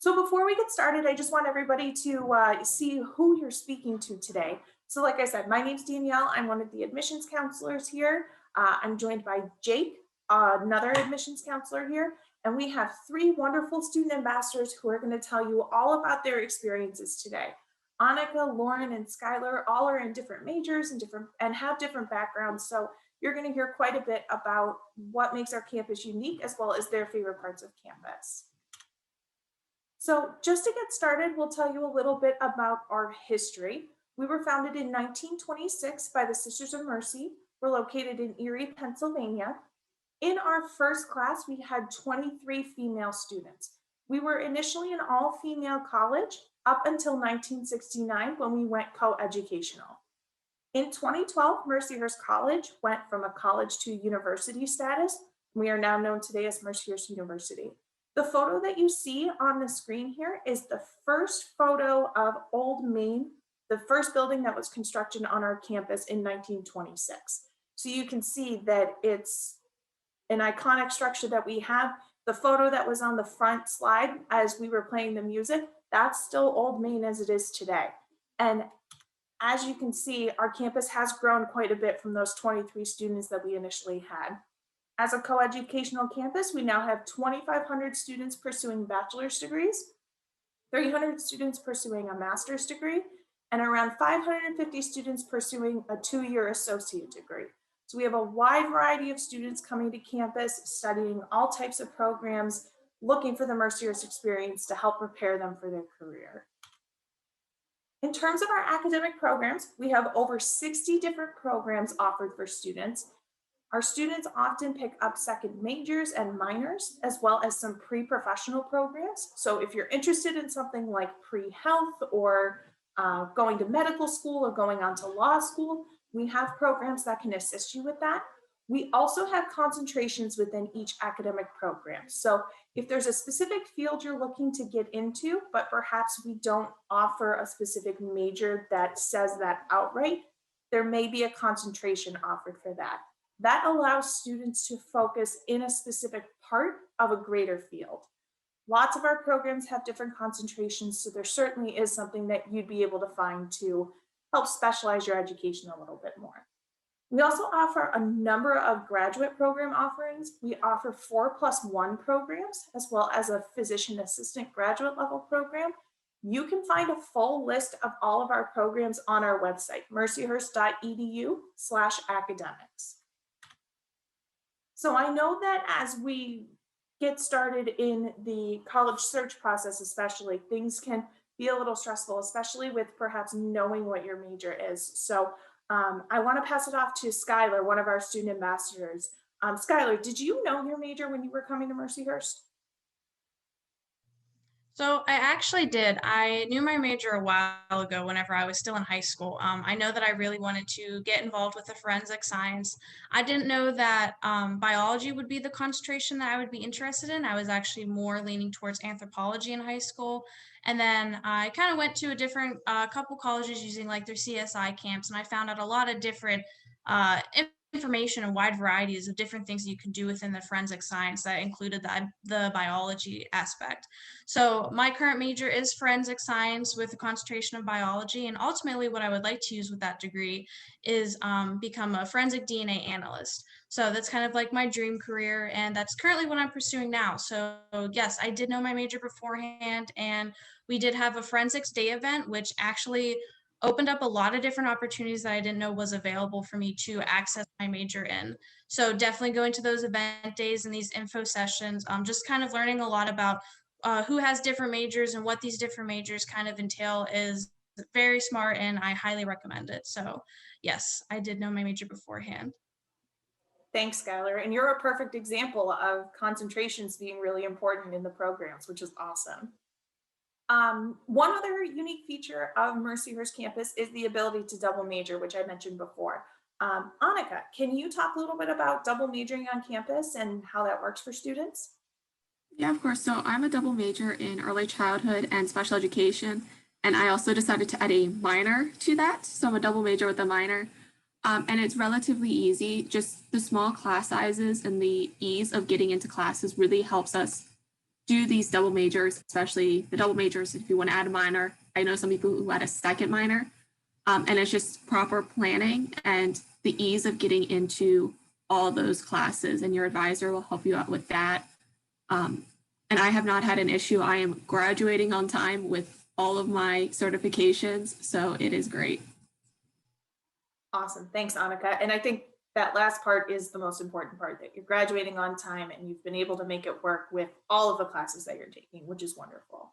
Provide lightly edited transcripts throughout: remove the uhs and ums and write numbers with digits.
So before we get started, I just want everybody to see who you're speaking to today. So like I said, my name's Danielle. I'm one of the admissions counselors here. I'm joined by Jake, another admissions counselor here. And we have three wonderful student ambassadors who are going to tell you all about their experiences today. Annika, Lauren, and Skylar all are in different majors and have different backgrounds. So you're going to hear quite a bit about what makes our campus unique as well as their favorite parts of campus. So just to get started, we'll tell you a little bit about our history. We were founded in 1926 by the Sisters of Mercy. We're located in Erie, Pennsylvania. In our first class, we had 23 female students. We were initially an all-female college up until 1969 when we went co-educational. In 2012, Mercyhurst College went from a college to university status. We are now known today as Mercyhurst University. The photo that you see on the screen here is the first photo of Old Main, the first building that was constructed on our campus in 1926. So you can see that it's an iconic structure that we have. The photo that was on the front slide as we were playing the music, that's still Old Main as it is today. And as you can see, our campus has grown quite a bit from those 23 students that we initially had. As a coeducational campus, we now have 2,500 students pursuing bachelor's degrees, 300 students pursuing a master's degree, and around 550 students pursuing a 2-year associate degree. So we have a wide variety of students coming to campus, studying all types of programs, looking for the Mercyhurst experience to help prepare them for their career. In terms of our academic programs, we have over 60 different programs offered for students. Our students often pick up second majors and minors, as well as some pre-professional programs. So if you're interested in something like pre-health or going to medical school or going on to law school, we have programs that can assist you with that. We also have concentrations within each academic program. So if there's a specific field you're looking to get into, but perhaps we don't offer a specific major that says that outright, there may be a concentration offered for that. That allows students to focus in a specific part of a greater field. Lots of our programs have different concentrations, so there certainly is something that you'd be able to find to help specialize your education a little bit more. We also offer a number of graduate program offerings. We offer 4+1 programs, as well as a physician assistant graduate level program. You can find a full list of all of our programs on our website, mercyhurst.edu/academics. So I know that as we get started in the college search process, especially, things can be a little stressful, especially with perhaps knowing what your major is. So I want to pass it off to Skylar, one of our student ambassadors. Skylar, did you know your major when you were coming to Mercyhurst? So I actually did. I knew my major a while ago whenever I was still in high school. I know that I really wanted to get involved with the forensic science. I didn't know that biology would be the concentration that I would be interested in. I was actually more leaning towards anthropology in high school. And then I kind of went to a different couple colleges using like their CSI camps, and I found out a lot of different uh, information and wide varieties of different things that you can do within the forensic science that included the biology aspect. So my current major is forensic science with a concentration of biology, and ultimately what I would like to use with that degree is become a forensic DNA analyst. So that's kind of like my dream career, and that's currently what I'm pursuing now. So yes, I did know my major beforehand, and we did have a forensics day event, which actually opened up a lot of different opportunities that I didn't know was available for me to access my major in. So definitely going to those event days and these info sessions, just kind of learning a lot about who has different majors and what these different majors kind of entail is very smart, and I highly recommend it. So yes, I did know my major beforehand. Thanks, Skylar. And you're a perfect example of concentrations being really important in the programs, which is awesome. One other unique feature of Mercyhurst campus is the ability to double major, which I mentioned before. Annika, can you talk a little bit about double majoring on campus and how that works for students? Yeah, of course. So I'm a double major in early childhood and special education. And I also decided to add a minor to that. So I'm a double major with a minor. And it's relatively easy. Just the small class sizes and the ease of getting into classes really helps us do these double majors, especially the double majors if you want to add a minor. I know some people who add a second minor, and it's just proper planning and the ease of getting into all those classes, and your advisor will help you out with that. And I have not had an issue. I am graduating on time with all of my certifications, so it is great. Awesome. Thanks, Annika. And I think that last part is the most important part, that you're graduating on time and you've been able to make it work with all of the classes that you're taking, which is wonderful.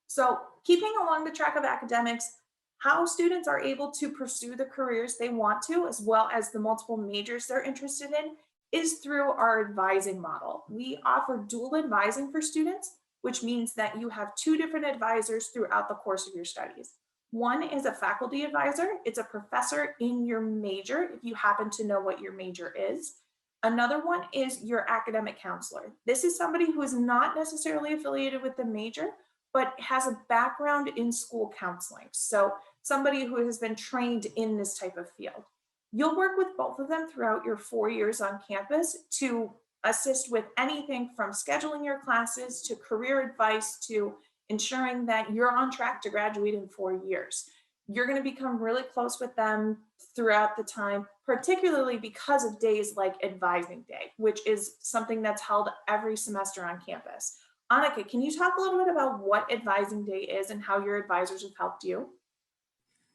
So keeping along the track of academics, how students are able to pursue the careers they want to, as well as the multiple majors they're interested in, is through our advising model. We offer dual advising for students, which means that you have two different advisors throughout the course of your studies. One is a faculty advisor. It's a professor in your major, if you happen to know what your major is. Another one is your academic counselor. This is somebody who is not necessarily affiliated with the major, but has a background in school counseling. So somebody who has been trained in this type of field. You'll work with both of them throughout your 4 years on campus to assist with anything from scheduling your classes to career advice to ensuring that you're on track to graduate in 4 years. You're going to become really close with them throughout the time, particularly because of days like Advising Day, which is something that's held every semester on campus. Annika, can you talk a little bit about what Advising Day is and how your advisors have helped you?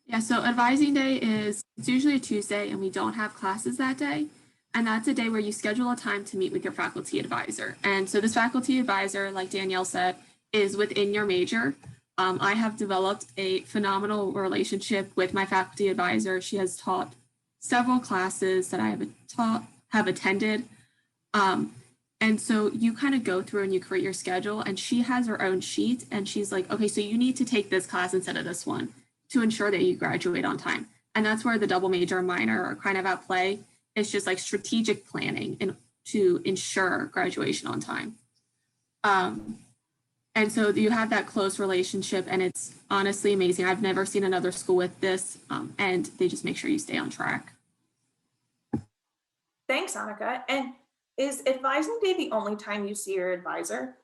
Yeah, so Advising Day it's usually a Tuesday and we don't have classes that day. And that's a day where you schedule a time to meet with your faculty advisor. And so this faculty advisor, like Danielle said, is within your major. I have developed a phenomenal relationship with my faculty advisor. She has taught several classes that I have attended. And so you kind of go through and you create your schedule, and she has her own sheet and she's like, okay, so you need to take this class instead of this one to ensure that you graduate on time. And that's where the double major and minor are kind of at play. It's just like strategic planning and to ensure graduation on time. And so you have that close relationship, and it's honestly amazing. I've never seen another school with this, and they just make sure you stay on track. Thanks, Annika. And is Advising Day the only time you see your advisor?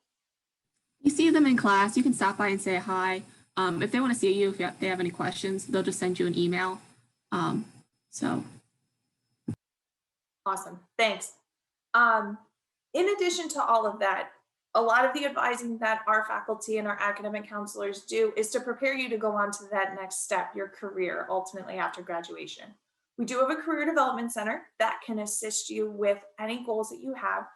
You see them in class. You can stop by and say hi. If they want to see you, if they have any questions, they'll just send you an email. So. Awesome. Thanks. In addition to all of that, a lot of the advising that our faculty and our academic counselors do is to prepare you to go on to that next step, your career, ultimately after graduation. We do have a career development center that can assist you with any goals that you have.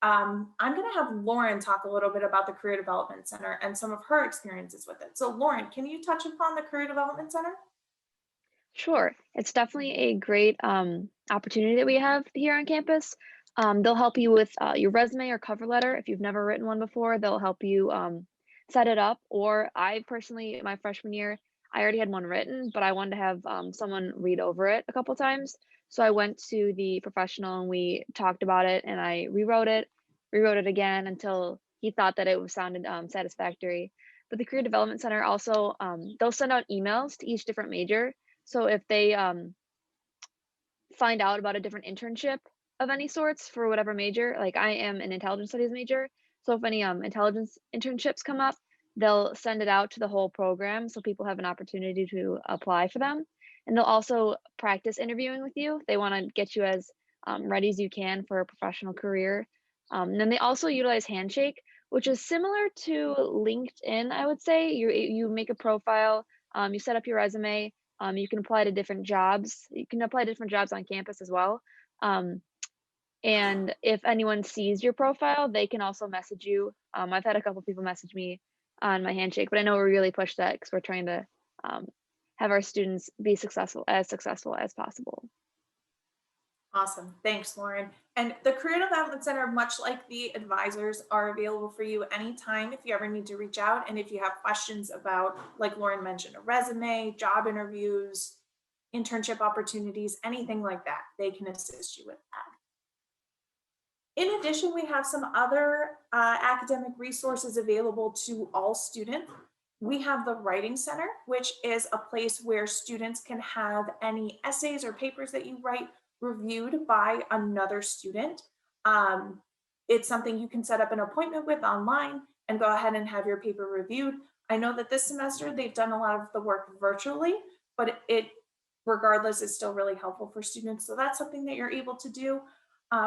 I'm going to have Lauren talk a little bit about the Career Development Center and some of her experiences with it. So Lauren, can you touch upon the Career Development Center? Sure. It's definitely a great opportunity that we have here on campus. They'll help you with your resume or cover letter. If you've never written one before, they'll help you set it up. Or I personally, my freshman year, I already had one written, but I wanted to have someone read over it a couple times. So I went to the professional and we talked about it, and I rewrote it again until he thought that it sounded satisfactory. But the Career Development Center also, they'll send out emails to each different major. So if they find out about a different internship of any sorts for whatever major, like I am an intelligence studies major, so if any intelligence internships come up, they'll send it out to the whole program so people have an opportunity to apply for them. And they'll also practice interviewing with you. They want to get you as ready as you can for a professional career. And then they also utilize Handshake, which is similar to LinkedIn, I would say. You make a profile, you set up your resume, you can apply to different jobs. You can apply to different jobs on campus as well. And if anyone sees your profile, they can also message you. I've had a couple people message me on my Handshake, but I know we really push that because we're trying to have our students be successful as possible. Awesome. Thanks, Lauren. And the Career Development Center, much like the advisors, are available for you anytime if you ever need to reach out. And if you have questions about, like Lauren mentioned, a resume, job interviews, internship opportunities, anything like that, they can assist you with that. In addition, we have some other academic resources available to all students. We have the Writing Center, which is a place where students can have any essays or papers that you write reviewed by another student. It's something you can set up an appointment with online. and go ahead and have your paper reviewed. I know that this semester they've done a lot of the work virtually, but it regardless is still really helpful for students. So that's something that you're able to do.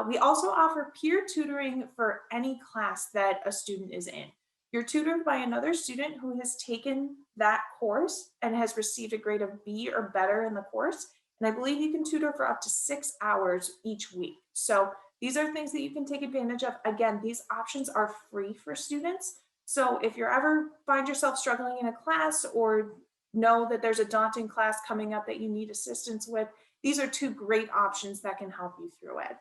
We also offer peer tutoring for any class that a student is in. You're tutored by another student who has taken that course and has received a grade of B or better in the course. And I believe you can tutor for up to 6 hours each week. So these are things that you can take advantage of. Again, these options are free for students. So if you ever find yourself struggling in a class or know that there's a daunting class coming up that you need assistance with, these are two great options that can help you through it.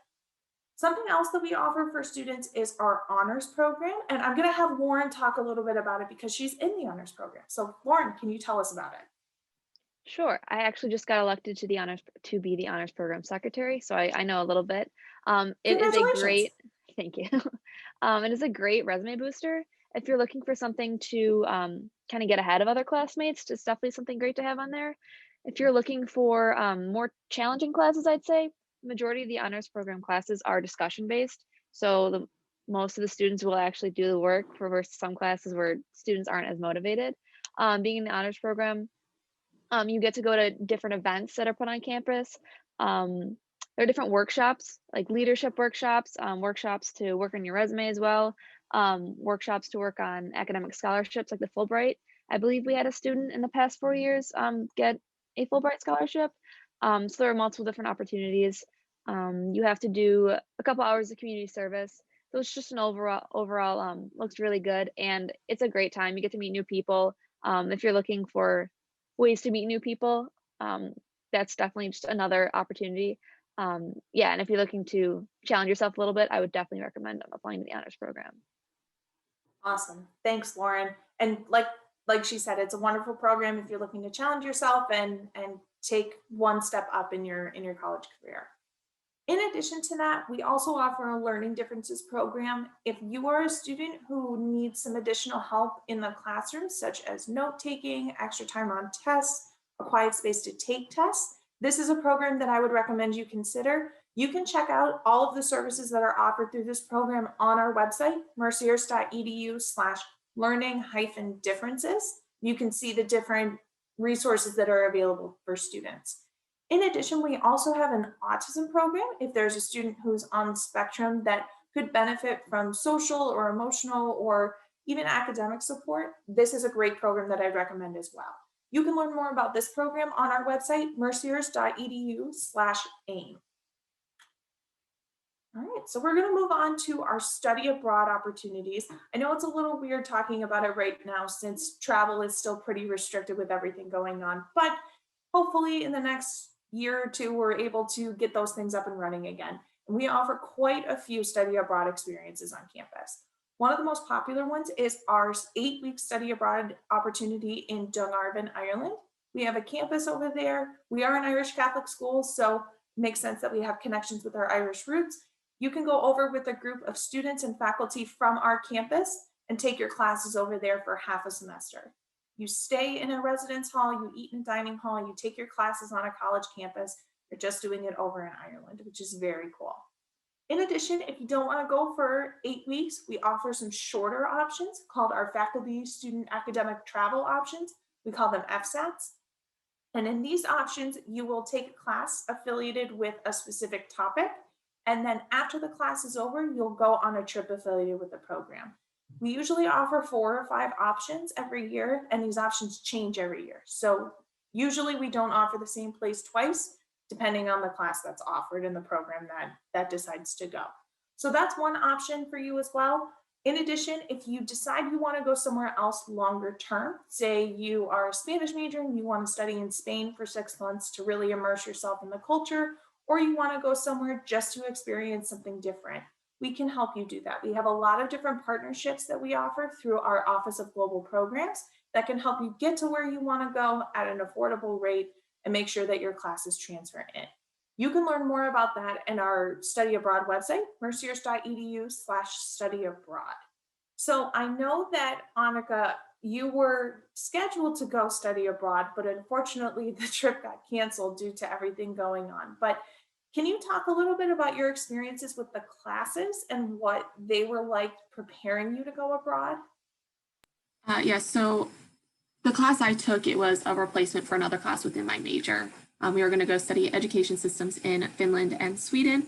Something else that we offer for students is our honors program. And I'm going to have Lauren talk a little bit about it because she's in the honors program. So Lauren, can you tell us about it? Sure. I actually just got elected to the honors to be the honors program secretary, so I know a little bit. It is a Congratulations. great, thank you. It is a great resume booster. If you're looking for something to kind of get ahead of other classmates, it's definitely something great to have on there. If you're looking for more challenging classes, I'd say majority of the honors program classes are discussion based. So most of the students will actually do the work for versus some classes where students aren't as motivated. Being in the honors program, you get to go to different events that are put on campus. There are different workshops, like leadership workshops, workshops to work on your resume as well, workshops to work on academic scholarships like the Fulbright. I believe we had a student in the past 4 years get a Fulbright scholarship. So there are multiple different opportunities. You have to do a couple hours of community service. So it's just an overall looks really good, and it's a great time. You get to meet new people. If you're looking for ways to meet new people, that's definitely just another opportunity. Yeah, and if you're looking to challenge yourself a little bit, I would definitely recommend applying to the honors program. Awesome. Thanks, Lauren. And like she said, it's a wonderful program if you're looking to challenge yourself and take one step up in your college career. In addition to that, we also offer a learning differences program. If you are a student who needs some additional help in the classroom, such as note taking, extra time on tests, a quiet space to take tests, this is a program that I would recommend you consider. You can check out all of the services that are offered through this program on our website, mercyhurst.edu/learning-differences. You can see the different resources that are available for students. In addition, we also have an autism program. If there's a student who's on the spectrum that could benefit from social or emotional or even academic support, this is a great program that I'd recommend as well. You can learn more about this program on our website, mercyhurst.edu/AIM. All right, so we're going to move on to our study abroad opportunities. I know it's a little weird talking about it right now since travel is still pretty restricted with everything going on, but hopefully in the next year or two, we're able to get those things up and running again. And we offer quite a few study abroad experiences on campus. One of the most popular ones is our 8-week study abroad opportunity in Dungarvan, Ireland. We have a campus over there. We are an Irish Catholic school, so it makes sense that we have connections with our Irish roots. You can go over with a group of students and faculty from our campus and take your classes over there for half a semester. You stay in a residence hall, you eat in a dining hall, you take your classes on a college campus. You're just doing it over in Ireland, which is very cool. In addition, if you don't want to go for 8 weeks, we offer some shorter options called our faculty student academic travel options. We call them FSATs. And in these options, you will take a class affiliated with a specific topic. And then after the class is over, you'll go on a trip affiliated with the program. We usually offer 4 or 5 options every year, and these options change every year. So usually we don't offer the same place twice, depending on the class that's offered in the program that decides to go. So that's one option for you as well. In addition, if you decide you want to go somewhere else longer term, say you are a Spanish major and you want to study in Spain for 6 months to really immerse yourself in the culture, or you want to go somewhere just to experience something different, we can help you do that. We have a lot of different partnerships that we offer through our Office of Global Programs that can help you get to where you want to go at an affordable rate and make sure that your classes transfer in. You can learn more about that in our study abroad website, mercyhurst.edu/study abroad. So I know that, Annika, you were scheduled to go study abroad, but unfortunately the trip got canceled due to everything going on. But can you talk a little bit about your experiences with the classes and what they were like preparing you to go abroad? Yes, so the class I took, it was a replacement for another class within my major. We were going to go study education systems in Finland and Sweden.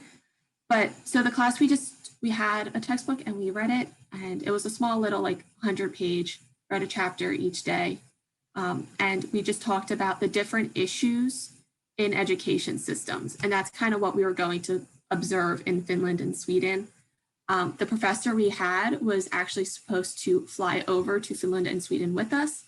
But so the class we had a textbook and we read it, and it was a small little like 100-page, read a chapter each day. And we just talked about the different issues in education systems. And that's kind of what we were going to observe in Finland and Sweden. The professor we had was actually supposed to fly over to Finland and Sweden with us.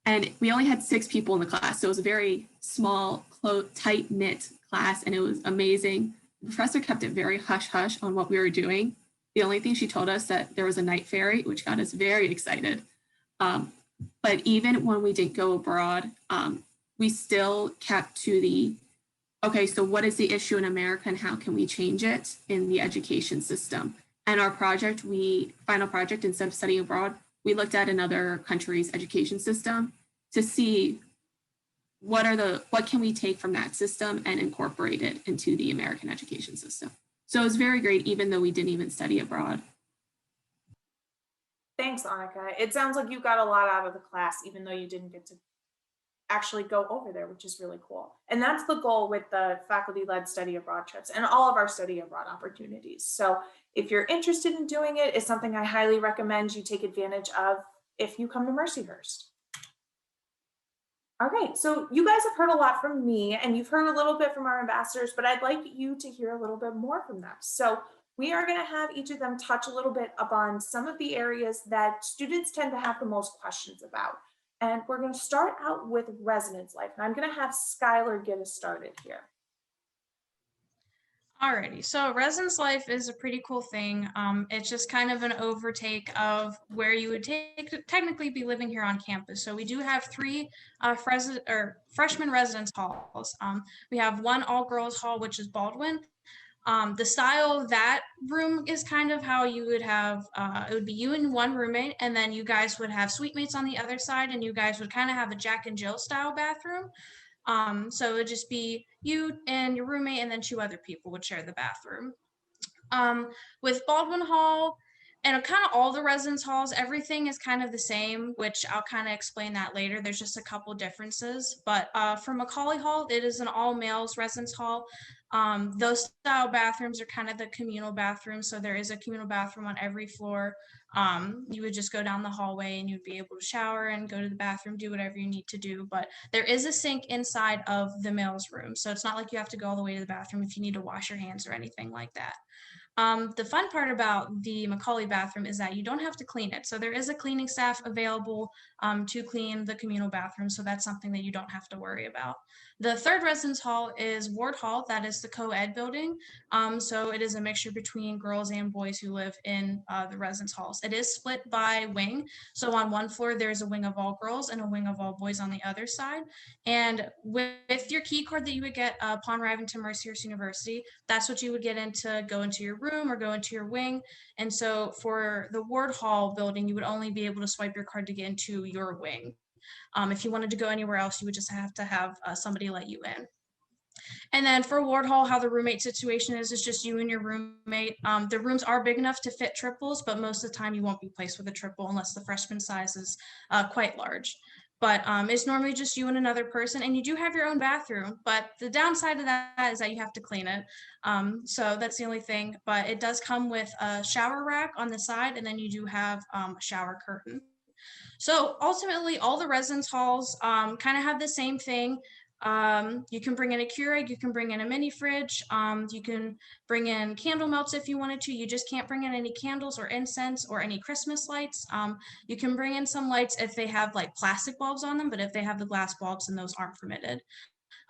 And we only had 6 people in the class. So it was a very small, tight knit class, and it was amazing. The professor kept it very hush hush on what we were doing. The only thing she told us that there was a night ferry, which got us very excited. But even when we didn't go abroad, we still kept to the, okay, so what is the issue in America and how can we change it in the education system? And our final project, instead of studying abroad, we looked at another country's education system to see what can we take from that system and incorporate it into the American education system. So it was very great, even though we didn't even study abroad. Thanks, Annika. It sounds like you got a lot out of the class, even though you didn't get to actually go over there, which is really cool. And that's the goal with the faculty-led study abroad trips and all of our study abroad opportunities. So if you're interested in doing it, it's something I highly recommend you take advantage of if you come to Mercyhurst. All right, so you guys have heard a lot from me and you've heard a little bit from our ambassadors, but I'd like you to hear a little bit more from them. So we are going to have each of them touch a little bit upon some of the areas that students tend to have the most questions about. And we're going to start out with residence life. And I'm going to have Skylar get us started here. Alrighty, so residence life is a pretty cool thing. It's just kind of an overtake of where you would technically be living here on campus. So we do have 3 freshman residence halls. We have one all-girls hall, which is Baldwin. The style of that room is kind of how you would have, it would be you and one roommate, and then you guys would have suite mates on the other side, and you guys would kind of have a Jack and Jill style bathroom. So it would just be you and your roommate, and then 2 other people would share the bathroom. With Baldwin Hall and kind of all the residence halls, everything is kind of the same, which I'll kind of explain that later. There's just a couple differences. But for Macaulay Hall, it is an all-males residence hall. Those style bathrooms are kind of the communal bathrooms. So there is a communal bathroom on every floor. You would just go down the hallway and you'd be able to shower and go to the bathroom, do whatever you need to do. But there is a sink inside of the males' room. So it's not like you have to go all the way to the bathroom if you need to wash your hands or anything like that. The fun part about the Macaulay bathroom is that you don't have to clean it. So there is a cleaning staff available to clean the communal bathroom. So that's something that you don't have to worry about. The third residence hall is Ward Hall. That is the co-ed building. So it is a mixture between girls and boys who live in the residence halls. It is split by wing. So on one floor, there's a wing of all girls and a wing of all boys on the other side. And with your key card that you would get upon arriving to Mercyhurst University, that's what you would get into go into your room or go into your wing. And so for the Ward Hall building, you would only be able to swipe your card to get into your wing. If you wanted to go anywhere else, you would just have to have somebody let you in. And then for Ward Hall, how the roommate situation is just you and your roommate. The rooms are big enough to fit triples, but most of the time you won't be placed with a triple unless the freshman size is quite large. But it's normally just you and another person, and you do have your own bathroom, but the downside of that is that you have to clean it. So that's the only thing, but it does come with a shower rack on the side, and then you do have a shower curtain. So ultimately, all the residence halls kind of have the same thing. You can bring in a Keurig, you can bring in a mini fridge, you can bring in candle melts if you wanted to. You just can't bring in any candles or incense or any Christmas lights. You can bring in some lights if they have like plastic bulbs on them, but if they have the glass bulbs, then those aren't permitted.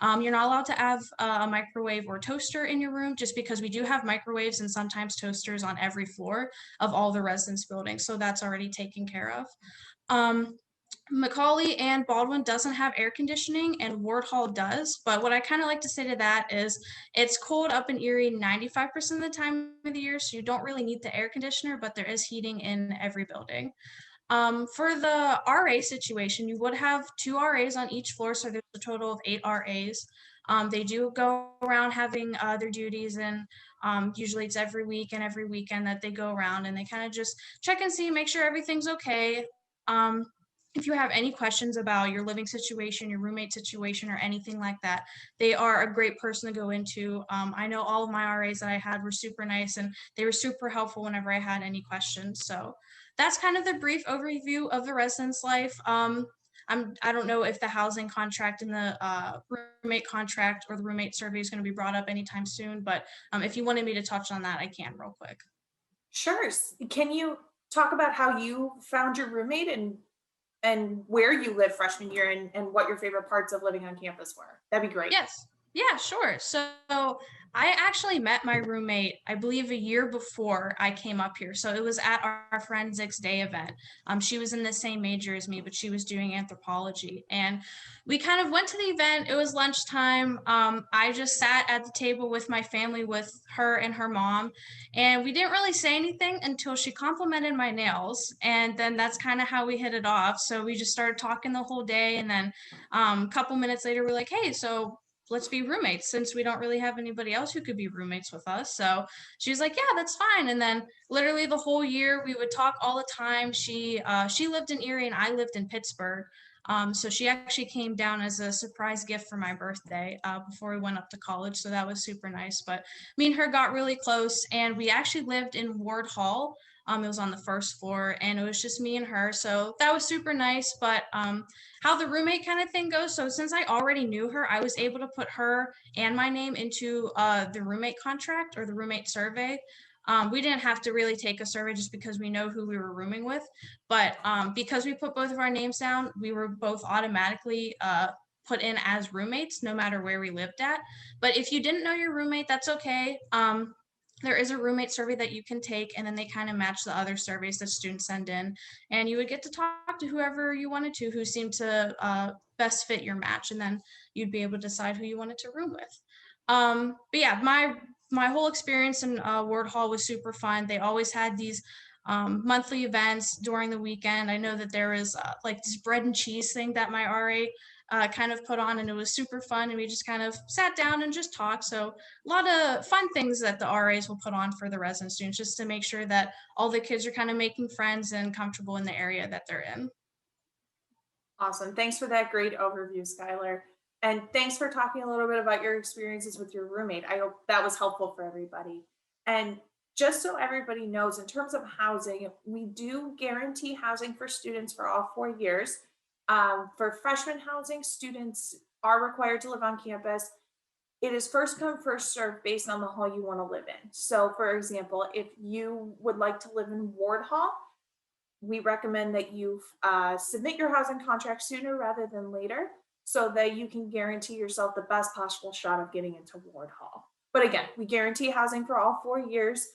You're not allowed to have a microwave or toaster in your room, just because we do have microwaves and sometimes toasters on every floor of all the residence buildings. So that's already taken care of. Macaulay and Baldwin doesn't have air conditioning and Ward Hall does, but what I kind of like to say to that is it's cold up in Erie 95% of the time of the year, so you don't really need the air conditioner, but there is heating in every building. For the RA situation, you would have 2 RAs on each floor, so there's a total of 8 RAs. They do go around having their duties, and usually it's every week and every weekend that they go around and they kind of just check and see, make sure everything's okay. if you have any questions about your living situation, your roommate situation, or anything like that, they are a great person to go into. I know all of my RAs that I had were super nice, and they were super helpful whenever I had any questions. So that's kind of the brief overview of the residence life. I don't know if the housing contract and the roommate contract or the roommate survey is going to be brought up anytime soon, but if you wanted me to touch on that, I can real quick. Sure. Can you talk about how you found your roommate and where you lived freshman year and what your favorite parts of living on campus were? That'd be great. Yes. Yeah, sure. So I actually met my roommate, I believe a year before I came up here. So it was at our Forensics Day event. She was in the same major as me, but she was doing anthropology. And we kind of went to the event. It was lunchtime. I just sat at the table with my family, with her and her mom. And we didn't really say anything until she complimented my nails. And then that's kind of how we hit it off. So we just started talking the whole day. And then a couple minutes later, we're like, hey, so let's be roommates since we don't really have anybody else who could be roommates with us. So she was like, yeah, that's fine. And then literally the whole year we would talk all the time. She lived in Erie and I lived in Pittsburgh. So she actually came down as a surprise gift for my birthday before we went up to college. So that was super nice. But me and her got really close, and we actually lived in Ward Hall. It was on the first floor, and it was just me and her. So that was super nice. But how the roommate kind of thing goes. So since I already knew her, I was able to put her and my name into the roommate contract or the roommate survey. We didn't have to really take a survey just because we know who we were rooming with. But because we put both of our names down, we were both automatically put in as roommates, no matter where we lived at. But if you didn't know your roommate, that's okay. There is a roommate survey that you can take, and then they kind of match the other surveys that students send in, and you would get to talk to whoever you wanted to, who seemed to best fit your match, and then you'd be able to decide who you wanted to room with. But yeah, my whole experience in Ward Hall was super fun. They always had these monthly events during the weekend. I know that there was like this bread and cheese thing that my RA kind of put on, and it was super fun, and we just kind of sat down and just talked. So a lot of fun things that the RAs will put on for the resident students, just to make sure that all the kids are kind of making friends and comfortable in the area that they're in. Awesome. Thanks for that great overview, Skylar. And thanks for talking a little bit about your experiences with your roommate. I hope that was helpful for everybody. And just so everybody knows, in terms of housing, we do guarantee housing for students for all 4 years. For freshman housing, students are required to live on campus. It is first come, first served based on the hall you want to live in. So for example, if you would like to live in Ward Hall, we recommend that you submit your housing contract sooner rather than later, so that you can guarantee yourself the best possible shot of getting into Ward Hall. But again, we guarantee housing for all 4 years.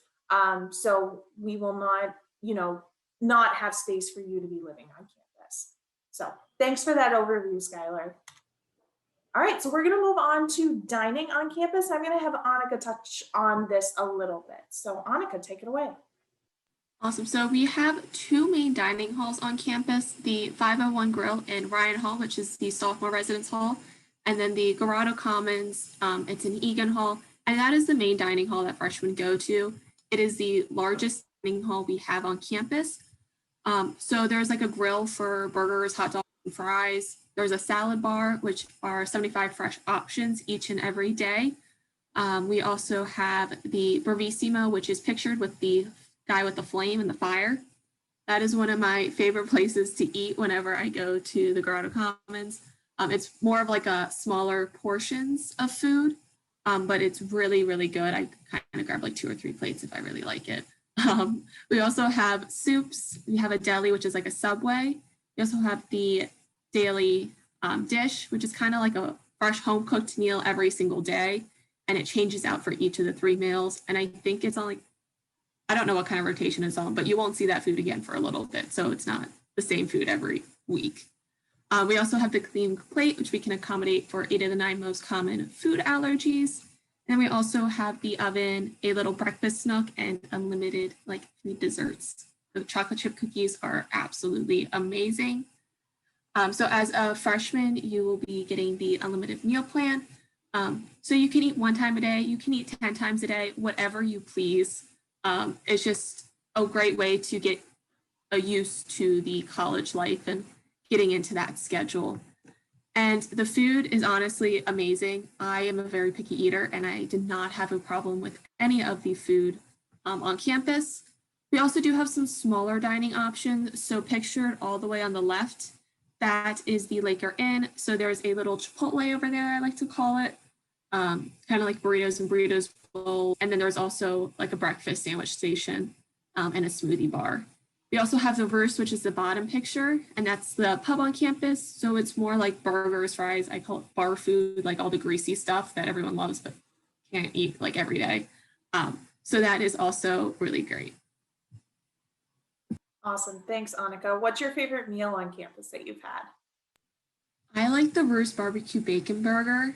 So we will not, not have space for you to be living on campus. So thanks for that overview, Skylar. All right, so we're gonna move on to dining on campus. I'm gonna have Annika touch on this a little bit. So Annika, take it away. Awesome. So we have 2 main dining halls on campus, the 501 Grill in Ryan Hall, which is the sophomore residence hall, and then the Grotto Commons, it's in Egan Hall, and that is the main dining hall that freshmen go to. It is the largest dining hall we have on campus. So there's like a grill for burgers, hot dogs, and fries. There's a salad bar, which are 75 fresh options each and every day. We also have the Bravissimo, which is pictured with the guy with the flame and the fire. That is one of my favorite places to eat whenever I go to the Grotto Commons. It's more of like a smaller portions of food, but it's really, really good. I kind of grab like 2 or 3 plates if I really like it. We also have soups. We have a deli, which is like a Subway. We also have the daily dish, which is kind of like a fresh home cooked meal every single day. And it changes out for each of the 3 meals. And I think it's on like, I don't know what kind of rotation it's on, but you won't see that food again for a little bit. So it's not the same food every week. We also have the clean plate, which we can accommodate for 8 of the 9 most common food allergies. And we also have the oven, a little breakfast nook, and unlimited like desserts. The chocolate chip cookies are absolutely amazing. So as a freshman, you will be getting the unlimited meal plan. So you can eat 1 time a day, you can eat 10 times a day, whatever you please. It's just a great way to get used to the college life and getting into that schedule. And the food is honestly amazing. I am a very picky eater, and I did not have a problem with any of the food on campus. We also do have some smaller dining options. So pictured all the way on the left, that is the Laker Inn. So there's a little Chipotle over there, I like to call it, kind of like burritos and burritos bowl. And then there's also like a breakfast sandwich station and a smoothie bar. We also have the Verse, which is the bottom picture, and that's the pub on campus. So it's more like burgers, fries. I call it bar food, like all the greasy stuff that everyone loves but can't eat like every day. So that is also really great. Awesome. Thanks, Annika. What's your favorite meal on campus that you've had? I like the Verse barbecue bacon burger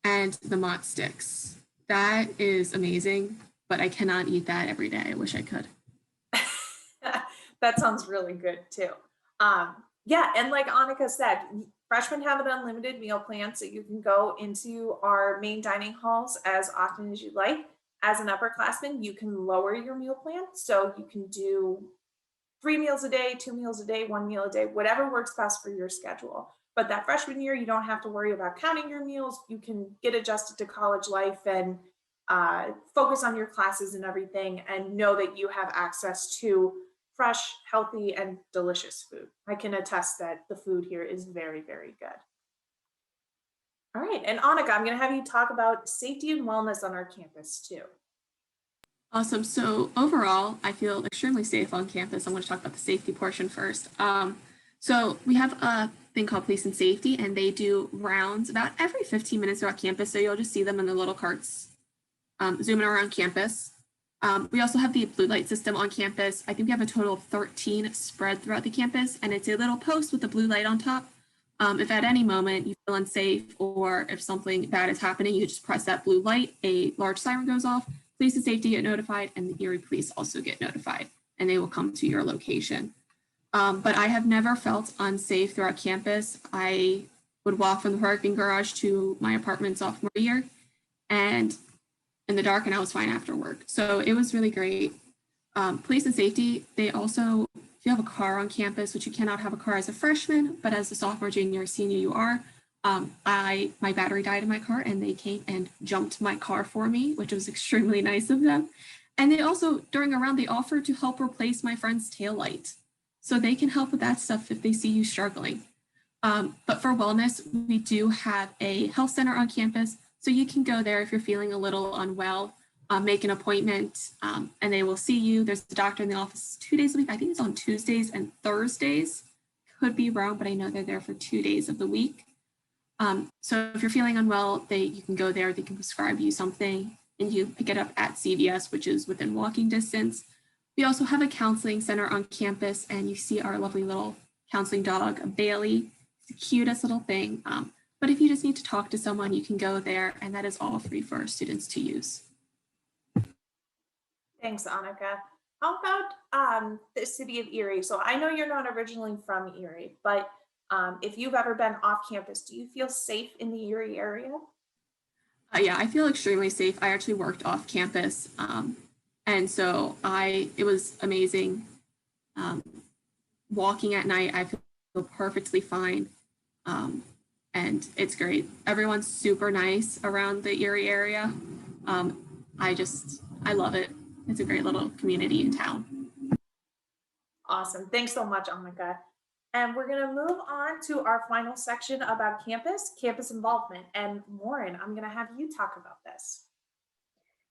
and the Mott sticks. That is amazing, but I cannot eat that every day. I wish I could. That sounds really good too. Yeah, and like Annika said, freshmen have an unlimited meal plan, so you can go into our main dining halls as often as you like. As an upperclassman, you can lower your meal plan, so you can do 3 meals a day, 2 meals a day, 1 meal a day, whatever works best for your schedule. But that freshman year, you don't have to worry about counting your meals. You can get adjusted to college life and focus on your classes and everything, and know that you have access to fresh, healthy, and delicious food. I can attest that the food here is very, very good. All right, and Annika, I'm going to have you talk about safety and wellness on our campus too. Awesome. So overall, I feel extremely safe on campus. I'm going to talk about the safety portion first. So we have a thing called police and safety, and they do rounds about every 15 minutes throughout campus. So you'll just see them in the little carts zooming around campus. We also have the blue light system on campus. I think we have a total of 13 spread throughout the campus, and it's a little post with the blue light on top. If at any moment you feel unsafe or if something bad is happening, you just press that blue light, a large siren goes off, police and safety get notified, and the Erie police also get notified, and they will come to your location. But I have never felt unsafe throughout campus. I would walk from the parking garage to my apartment sophomore year, and in the dark, and I was fine after work. So it was really great. Police and safety, they also, if you have a car on campus, which you cannot have a car as a freshman, but as a sophomore, junior, senior, you are. My battery died in my car, and they came and jumped my car for me, which was extremely nice of them. And they also, during a round, they offered to help replace my friend's taillight. So they can help with that stuff if they see you struggling. But for wellness, we do have a health center on campus. So you can go there if you're feeling a little unwell, make an appointment, and they will see you. There's a doctor in the office 2 days a week. I think it's on Tuesdays and Thursdays. Could be wrong, but I know they're there for 2 days of the week. So if you're feeling unwell, you can go there. They can prescribe you something, and you pick it up at CVS, which is within walking distance. We also have a counseling center on campus, and you see our lovely little counseling dog, Bailey. It's the cutest little thing. But if you just need to talk to someone, you can go there, and that is all free for our students to use. Thanks, Annika. How about the city of Erie? So I know you're not originally from Erie, but if you've ever been off campus, do you feel safe in the Erie area? Yeah, I feel extremely safe. I actually worked off campus, and so it was amazing. Walking at night, I feel perfectly fine. And it's great. Everyone's super nice around the Erie area. I love it. It's a great little community in town. Awesome. Thanks so much, Annika. And we're going to move on to our final section about campus involvement. And Lauren, I'm going to have you talk about this.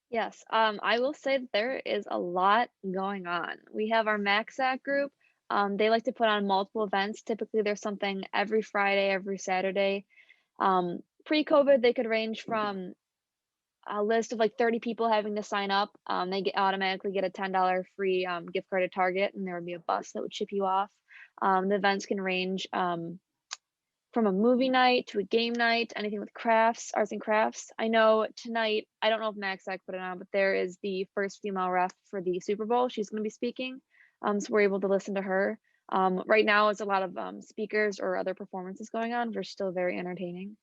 Yes, I will say that there is a lot going on. We have our MACSAC group. They like to put on multiple events. Typically, there's something every Friday, every Saturday. Pre-COVID, they could range from a list of like 30 people having to sign up. They automatically get a $10 free gift card at Target, and there would be a bus that would ship you off. The events can range from a movie night to a game night, anything with crafts, arts and crafts. I know tonight, I don't know if MaxAC put it on, but there is the first female ref for the Super Bowl. She's going to be speaking, so we're able to listen to her. Right now, it's a lot of speakers or other performances going on, which are still very entertaining.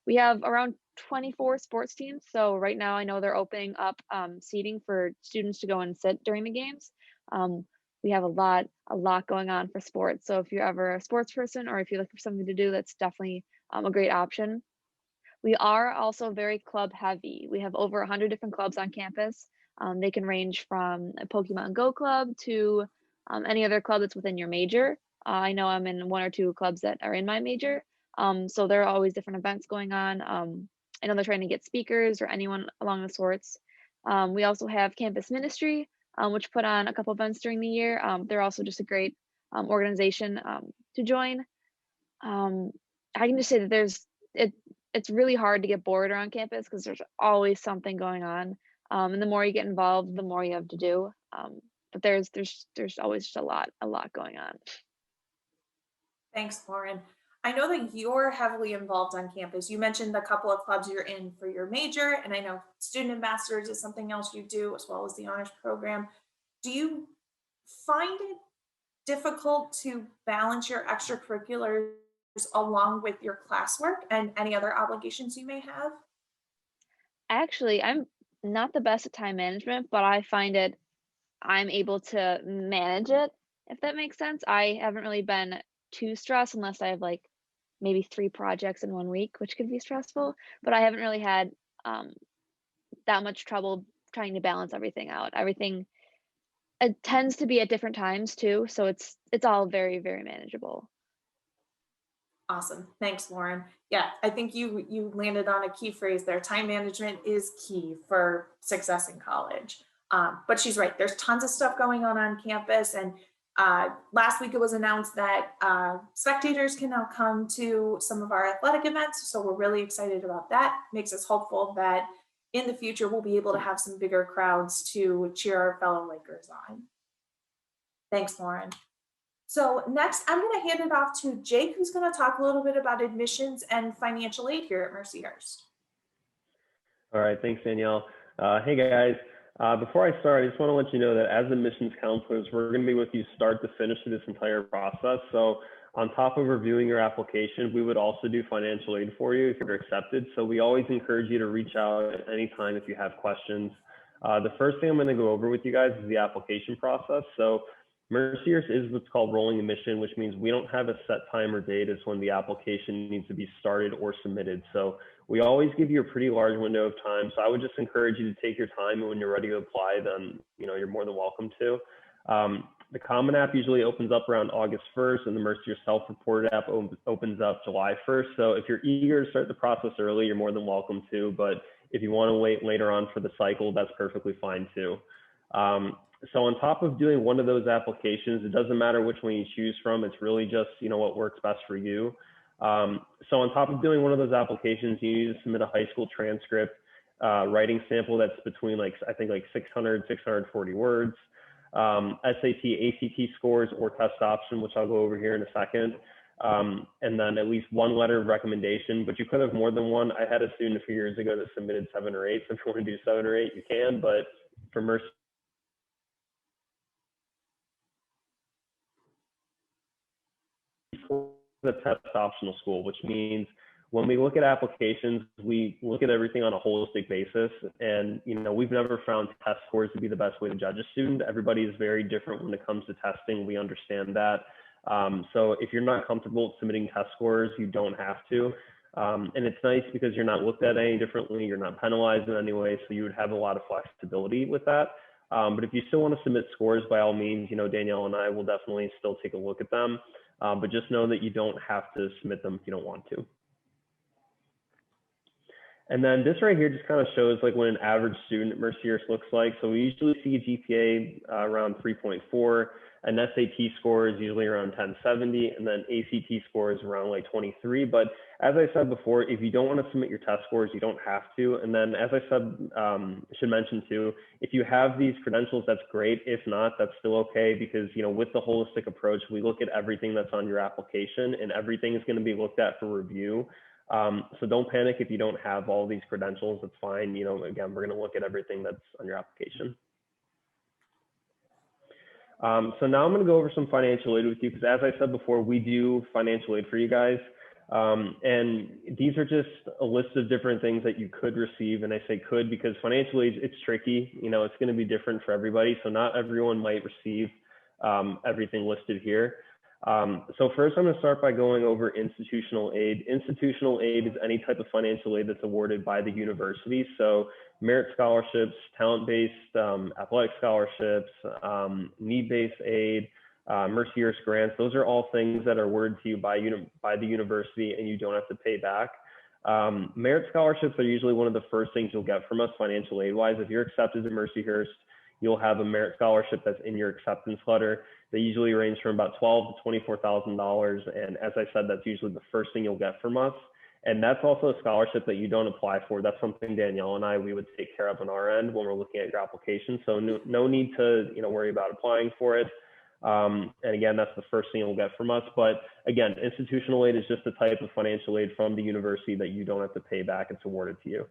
We have around 24 sports teams. So right now, I know they're opening up seating for students to go and sit during the games. we have a lot going on for sports. So if you're ever a sports person or if you're looking for something to do, that's definitely a great option. We are also very club heavy. We have over 100 different clubs on campus. They can range from a Pokemon Go club to any other club that's within your major. I know I'm in one or two clubs that are in my major. So there are always different events going on. I know they're trying to get speakers or anyone along the sorts. We also have campus ministry, which put on a couple events during the year. They're also just a great organization to join. Um, I can just say that it's really hard to get bored around campus because there's always something going on. And the more you get involved, the more you have to do. But there's always just a lot going on. Thanks, Lauren. I know that you're heavily involved on campus. You mentioned the couple of clubs you're in for your major, and I know student ambassadors is something else you do, as well as the honors program. Do you find it difficult to balance your extracurriculars along with your classwork and any other obligations you may have? Actually, I'm not the best at time management, but I find I'm able to manage it, if that makes sense. I haven't really been too stressed unless I have like maybe 3 projects in 1 week, which could be stressful. But I haven't really had um, that much trouble trying to balance everything out. Everything it tends to be at different times too, so it's all very, very manageable. Awesome. Thanks, Lauren. Yeah, I think you landed on a key phrase there. Time management is key for success in college. But she's right. There's tons of stuff going on campus, and last week it was announced that spectators can now come to some of our athletic events. So we're really excited about that. Makes us hopeful that in the future we'll be able to have some bigger crowds to cheer our fellow Lakers on. Thanks, Lauren. So next, I'm going to hand it off to Jake, who's going to talk a little bit about admissions and financial aid here at Mercyhurst. All right, thanks, Danielle. Hey, guys. Before I start, I just want to let you know that as admissions counselors, we're going to be with you start to finish through this entire process. So on top of reviewing your application, we would also do financial aid for you if you're accepted. So we always encourage you to reach out at any time if you have questions. The first thing I'm going to go over with you guys is the application process. So Mercyhurst is what's called rolling admission, which means we don't have a set time or date as when the application needs to be started or submitted. So we always give you a pretty large window of time. So I would just encourage you to take your time, and when you're ready to apply, then you're more than welcome to. The Common App usually opens up around August 1st, and the Mercyhurst Self-Reported app opens up July 1st. So if you're eager to start the process early, you're more than welcome to. But if you want to wait later on for the cycle, that's perfectly fine too. So on top of doing one of those applications, it doesn't matter which one you choose from. It's really just, what works best for you. So on top of doing one of those applications, you need to submit a high school transcript, writing sample that's between I think 600, 640 words, SAT, ACT scores or test option, which I'll go over here in a second. And then at least one letter of recommendation, but you could have more than one. I had a student a few years ago that submitted 7 or 8. So if you want to do 7 or 8, you can, but for Mercy, the test optional school, which means when we look at applications, we look at everything on a holistic basis. And, we've never found test scores to be the best way to judge a student. Everybody is very different when it comes to testing. We understand that. So if you're not comfortable submitting test scores, you don't have to. And it's nice because you're not looked at any differently. You're not penalized in any way. So you would have a lot of flexibility with that. But if you still want to submit scores, by all means, Danielle and I will definitely still take a look at them. But just know that you don't have to submit them if you don't want to. And then this right here just kind of shows what an average student at Mercyhurst looks like. So we usually see a GPA around 3.4, an SAT score is usually around 1070, and then ACT score is around 23. But as I said before, if you don't want to submit your test scores, you don't have to. And then as I said, should mention too, if you have these credentials, that's great. If not, that's still okay, because with the holistic approach, we look at everything that's on your application, and everything is going to be looked at for review. So don't panic if you don't have all these credentials. That's fine. Again, we're going to look at everything that's on your application. So now I'm going to go over some financial aid with you, because as I said before, we do financial aid for you guys. And these are just a list of different things that you could receive. And I say could because financial aid, it's tricky. It's going to be different for everybody. So not everyone might receive everything listed here. So first, I'm going to start by going over institutional aid. Institutional aid is any type of financial aid that's awarded by the university. So merit scholarships, talent-based athletic scholarships, need-based aid, Mercyhurst grants. Those are all things that are awarded to you by the university, and you don't have to pay back. Merit scholarships are usually one of the first things you'll get from us financial aid-wise. If you're accepted to Mercyhurst, you'll have a merit scholarship that's in your acceptance letter. They usually range from about $12,000 to $24,000. And as I said, that's usually the first thing you'll get from us. And that's also a scholarship that you don't apply for. That's something Danielle and we would take care of on our end when we're looking at your application. So no need to worry about applying for it. And again, that's the first thing you'll get from us. But again, institutional aid is just a type of financial aid from the university that you don't have to pay back. It's awarded to you.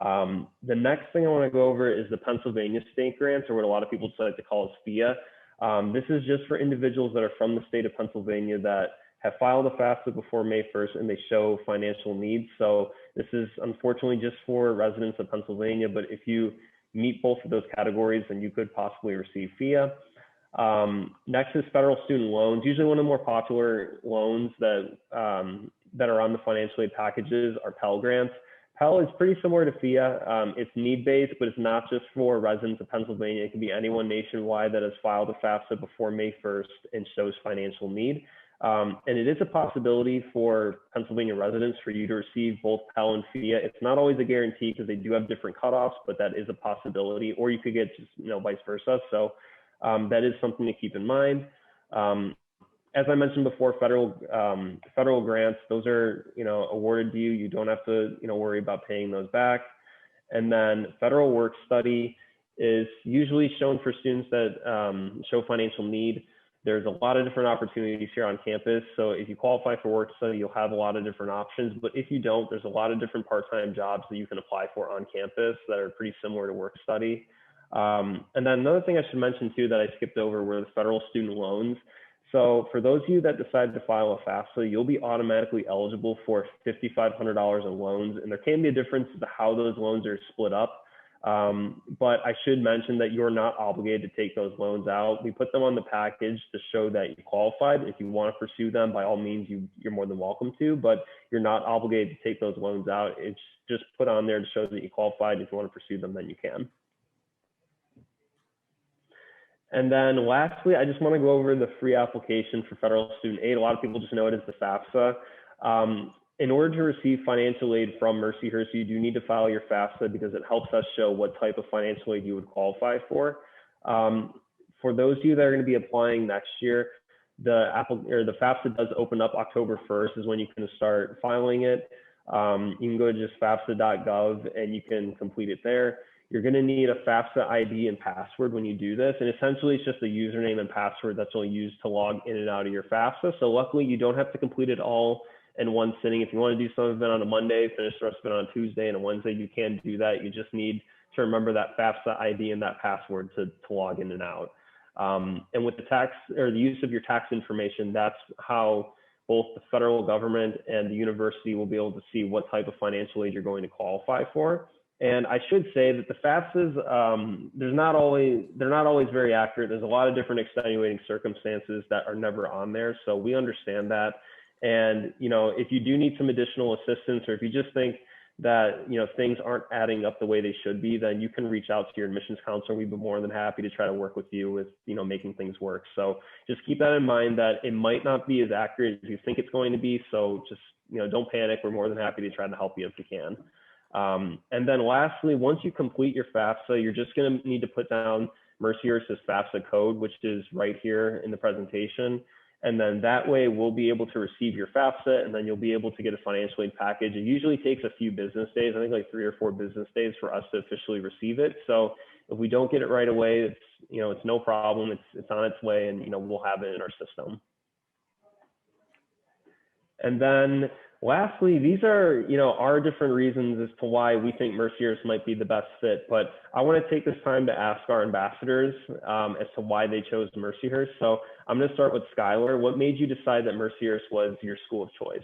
The next thing I want to go over is the Pennsylvania state grants, or what a lot of people like to call FIA. This is just for individuals that are from the state of Pennsylvania that have filed a FAFSA before May 1st and they show financial needs. So this is unfortunately just for residents of Pennsylvania, but if you meet both of those categories, then you could possibly receive FIA. Next is federal student loans. Usually one of the more popular loans that are on the financial aid packages are Pell grants. Pell is pretty similar to FIA. It's need-based, but it's not just for residents of Pennsylvania. It can be anyone nationwide that has filed a FAFSA before May 1st and shows financial need. And it is a possibility for Pennsylvania residents for you to receive both Pell and FIA. It's not always a guarantee because they do have different cutoffs, but that is a possibility. Or you could get just vice versa. So that is something to keep in mind. As I mentioned before, federal grants, those are awarded to you. You don't have to worry about paying those back. And then federal work study is usually shown for students that show financial need. There's a lot of different opportunities here on campus. So if you qualify for work study, you'll have a lot of different options. But if you don't, there's a lot of different part-time jobs that you can apply for on campus that are pretty similar to work study. And then another thing I should mention too that I skipped over were the federal student loans. So for those of you that decide to file a FAFSA, you'll be automatically eligible for $5,500 in loans. And there can be a difference to how those loans are split up. But I should mention that you're not obligated to take those loans out. We put them on the package to show that you qualified. If you want to pursue them, by all means, you're more than welcome to, but you're not obligated to take those loans out. It's just put on there to show that you qualified. If you want to pursue them, then you can. And then lastly, I just want to go over the free application for federal student aid. A lot of people just know it as the FAFSA. In order to receive financial aid from Mercyhurst, you do need to file your FAFSA because it helps us show what type of financial aid you would qualify for. For those of you that are going to be applying next year, the FAFSA does open up October 1st is when you can start filing it. You can go to just fafsa.gov and you can complete it there. You're going to need a FAFSA ID and password when you do this. And essentially, it's just a username and password that's only used to log in and out of your FAFSA. So luckily, you don't have to complete it all in one sitting. If you want to do some of it on a Monday, finish the rest of it on a Tuesday and a Wednesday, you can do that. You just need to remember that FAFSA ID and that password to log in and out. And with the tax or the use of your tax information, that's how both the federal government and the university will be able to see what type of financial aid you're going to qualify for. And I should say that the FAFSAs, they're not always very accurate. There's a lot of different extenuating circumstances that are never on there. So we understand that. And, if you do need some additional assistance, or if you just think that, things aren't adding up the way they should be, then you can reach out to your admissions counselor. We'd be more than happy to try to work with you with, making things work. So just keep that in mind that it might not be as accurate as you think it's going to be. So just, don't panic. We're more than happy to try to help you if we can. And then lastly, once you complete your FAFSA, you're just going to need to put down Mercyhurst's FAFSA code, which is right here in the presentation. And then that way we'll be able to receive your FAFSA, and then you'll be able to get a financial aid package. It usually takes a few business days, I think like 3 or 4 business days for us to officially receive it. So if we don't get it right away, it's no problem. It's on its way, and we'll have it in our system. And then lastly, these are, our different reasons as to why we think Mercyhurst might be the best fit. But I want to take this time to ask our ambassadors as to why they chose Mercyhurst. So I'm going to start with Skylar. What made you decide that Mercyhurst was your school of choice?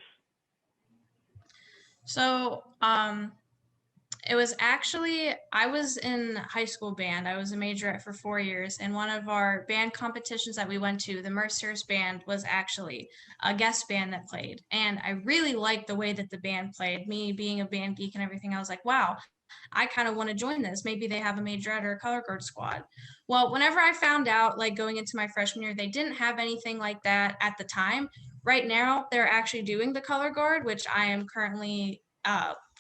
So It was actually, I was in high school band. I was a majorette for 4 years, and one of our band competitions that we went to, the Mercyhurst band, was actually a guest band that played. And I really liked the way that the band played. Me being a band geek and everything, I was like, wow, I kind of want to join this. Maybe they have a majorette or a color guard squad. Well, whenever I found out, like going into my freshman year, they didn't have anything like that at the time. Right now, they're actually doing the color guard, which I am currently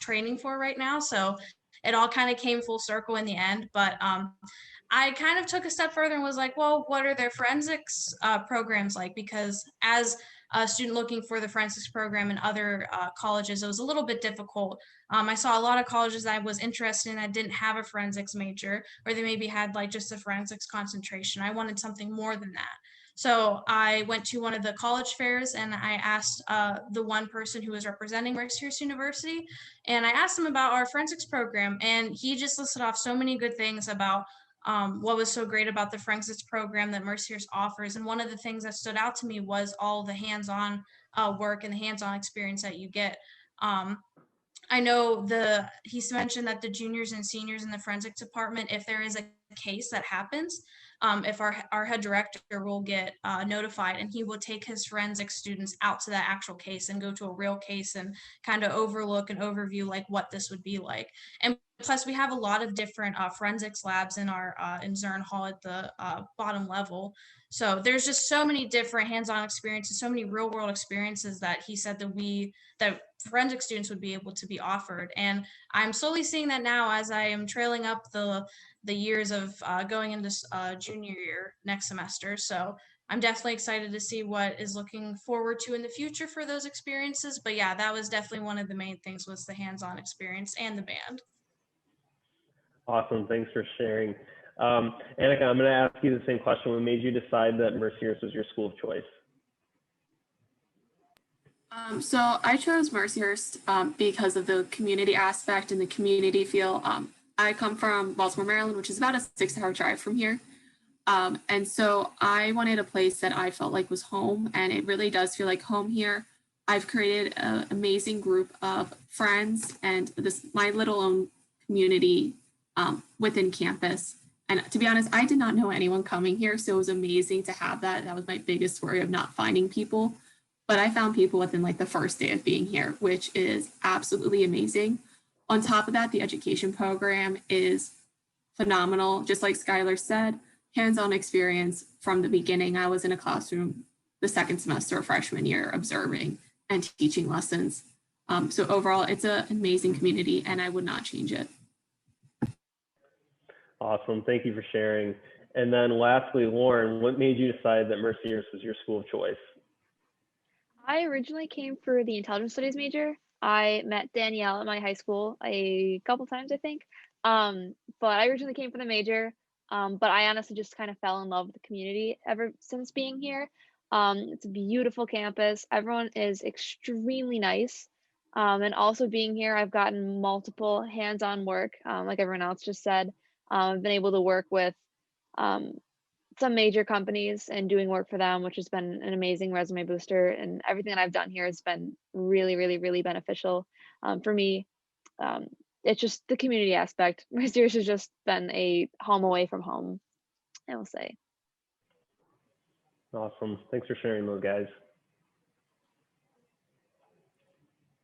training for right now. So it all kind of came full circle in the end. But I kind of took a step further and was like, well, what are their forensics programs like? Because as a student looking for the forensics program in other colleges, it was a little bit difficult. I saw a lot of colleges that I was interested in that didn't have a forensics major, or they maybe had like just a forensics concentration. I wanted something more than that. So I went to one of the college fairs and I asked the one person who was representing Mercyhurst University, and I asked him about our forensics program, and he just listed off so many good things about what was so great about the forensics program that Mercyhurst offers. And one of the things that stood out to me was all the hands-on work and the hands-on experience that you get. I know he's mentioned that the juniors and seniors in the forensic department, if there is a case that happens, if our head director will get notified, and he will take his forensic students out to that actual case and go to a real case and kind of overlook and overview like what this would be like. And plus we have a lot of different forensics labs in our in Zern Hall at the bottom level. So there's just so many different hands-on experiences, so many real world experiences that he said that forensic students would be able to be offered. And I'm slowly seeing that now as I am trailing up the years of going into junior year next semester. So I'm definitely excited to see what is looking forward to in the future for those experiences. But yeah, that was definitely one of the main things, was the hands-on experience and the band. Awesome. Thanks for sharing. Annika, I'm going to ask you the same question. What made you decide that Mercyhurst was your school of choice? So I chose Mercyhurst because of the community aspect and the community feel. I come from Baltimore, Maryland, which is about a 6-hour drive from here. And so I wanted a place that I felt like was home, and it really does feel like home here. I've created an amazing group of friends and my little own community within campus. And to be honest, I did not know anyone coming here, so it was amazing to have that. That was my biggest worry of not finding people. But I found people within like the first day of being here, which is absolutely amazing. On top of that, the education program is phenomenal. Just like Skylar said, hands-on experience from the beginning. I was in a classroom the second semester of freshman year observing and teaching lessons. So overall, it's an amazing community and I would not change it. Awesome. Thank you for sharing. And then lastly, Lauren, what made you decide that Mercyhurst was your school of choice? I originally came for the intelligence studies major. I met Danielle at my high school a couple times, I think. But I originally came for the major. But I honestly just kind of fell in love with the community ever since being here. It's a beautiful campus. Everyone is extremely nice. And also being here, I've gotten multiple hands-on work, like everyone else just said. I've been able to work with some major companies and doing work for them, which has been an amazing resume booster. And everything that I've done here has been really, really, really beneficial for me. It's just the community aspect. Mercyhurst has just been a home away from home, I will say. Awesome. Thanks for sharing those, guys.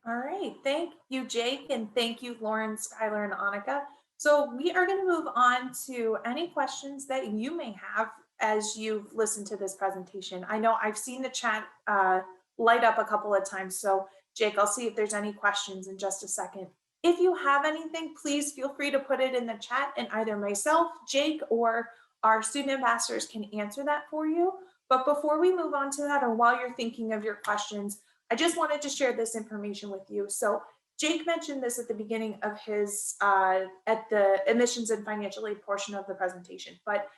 All right, thank you, Jake, and thank you, Lauren, Skylar, and Annika. So we are going to move on to any questions that you may have as you've listened to this presentation. I know I've seen the chat light up a couple of times, so Jake, I'll see if there's any questions in just a second. If you have anything, please feel free to put it in the chat, and either myself, Jake, or our student ambassadors can answer that for you. But before we move on to that, or while you're thinking of your questions, I just wanted to share this information with you. So Jake mentioned this at the beginning of his, at the admissions and financial aid portion of the presentation, but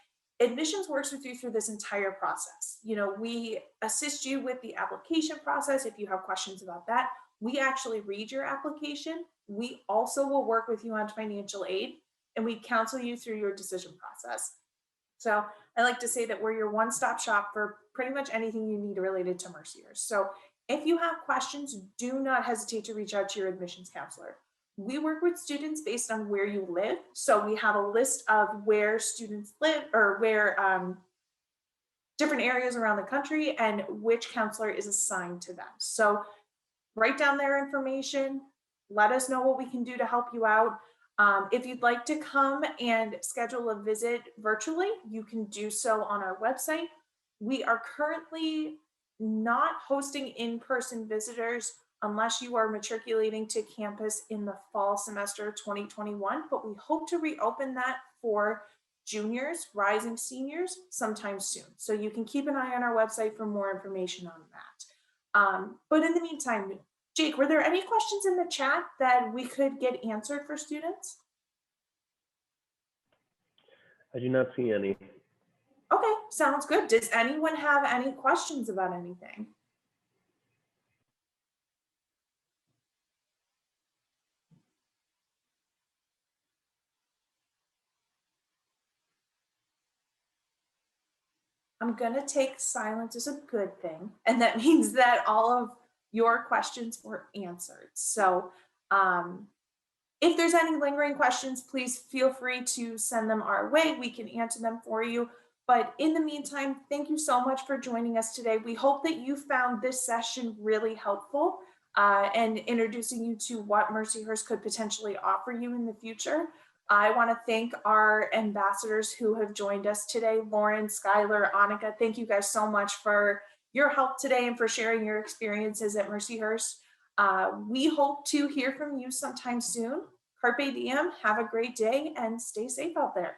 admissions works with you through this entire process. You know, we assist you with the application process. If you have questions about that, we actually read your application. We also will work with you on financial aid, and we counsel you through your decision process. So I like to say that we're your one-stop shop for pretty much anything you need related to Mercyhurst. So if you have questions, do not hesitate to reach out to your admissions counselor. we work with students based on where you live. So we have a list of where students live or where different areas around the country and which counselor is assigned to them. So write down their information, let us know what we can do to help you out. If you'd like to come and schedule a visit virtually, you can do so on our website. We are currently not hosting in-person visitors unless you are matriculating to campus in the fall semester 2021, but we hope to reopen that for juniors, rising seniors sometime soon. So you can keep an eye on our website for more information on that. But in the meantime, Jake, were there any questions in the chat that we could get answered for students? I do not see any. Okay, sounds good. Does anyone have any questions about anything? I'm gonna take silence as a good thing, and that means that all of your questions were answered. So if there's any lingering questions, please feel free to send them our way. We can answer them for you. But in the meantime, thank you so much for joining us today. We hope that you found this session really helpful and introducing you to what Mercyhurst could potentially offer you in the future. I want to thank our ambassadors who have joined us today, Lauren, Skylar, Annika. Thank you guys so much for your help today and for sharing your experiences at Mercyhurst. We hope to hear from you sometime soon. Carpe diem, have a great day, and stay safe out there.